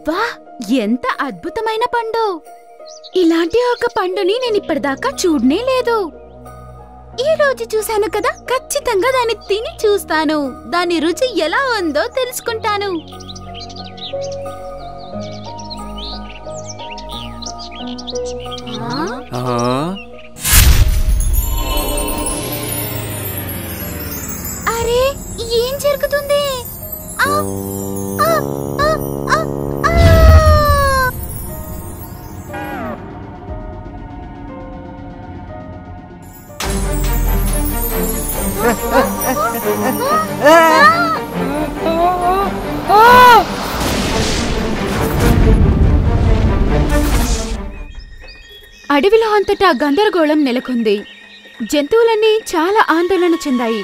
వా, ఎంత అద్భుతమైన పండు! ఇలాంటి ఒక పండుని నేను ఇప్పటిదాకా చూడనే లేదు. ఈ రోజు చూశాను కదా, ఖచ్చితంగా దాన్ని తిని చూస్తాను. దాని రుచి ఎలా ఉందో తెలుసుకుంటాను. అరే, ఏం జరుగుతుంది? అడవిలో అంతటా గందరగోళం నెలకొంది. జంతువులన్నీ చాలా ఆందోళన చెందాయి.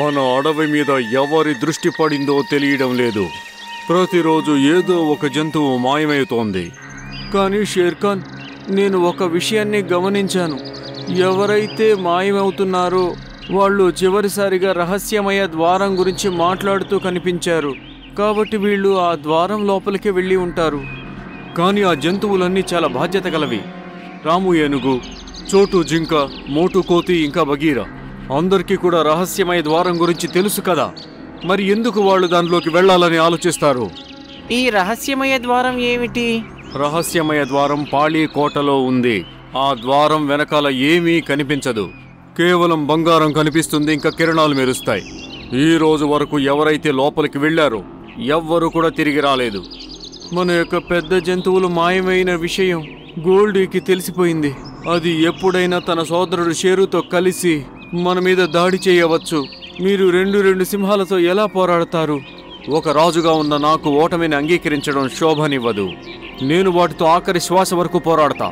మన అడవి మీద ఎవరి దృష్టి పడిందో తెలియడం లేదు. ప్రతిరోజు ఏదో ఒక జంతువు మాయమవుతోంది. కానీ షేర్ఖాన్, నేను ఒక విషయాన్ని గమనించాను. ఎవరైతే మాయమవుతున్నారో వాళ్ళు చివరిసారిగా రహస్యమయ ద్వారం గురించి మాట్లాడుతూ కనిపించారు. కాబట్టి వీళ్ళు ఆ ద్వారం లోపలికి వెళ్ళి ఉంటారు. కానీ ఆ జంతువులన్నీ చాలా బాధ్యత గలవి. రాము ఏనుగు, చోటు జింక, మోటు కోతి, ఇంకా బగీరా అందరికీ కూడా రహస్యమయ ద్వారం గురించి తెలుసు కదా. మరి ఎందుకు వాళ్ళు దానిలోకి వెళ్లాలని ఆలోచిస్తారు? ఈ రహస్యమయ ద్వారం ఏమిటి? రహస్యమయ ద్వారం పాళీ కోటలో ఉంది. ఆ ద్వారం వెనకాల ఏమీ కనిపించదు. కేవలం బంగారం కనిపిస్తుంది, ఇంకా కిరణాలు మెరుస్తాయి. ఈ రోజు వరకు ఎవరైతే లోపలికి వెళ్లారో ఎవ్వరూ కూడా తిరిగి రాలేదు. మన యొక్క పెద్ద జంతువులు మాయమైన విషయం గోల్డీకి తెలిసిపోయింది. అది ఎప్పుడైనా తన సోదరుడు షేరుతో కలిసి మన మీద దాడి చేయవచ్చు. మీరు రెండు సింహాలతో ఎలా పోరాడతారు? ఒక రాజుగా ఉన్న నాకు ఓటమిని అంగీకరించడం శోభనివ్వదు. నేను వాటితో ఆఖరి శ్వాస వరకు పోరాడతా.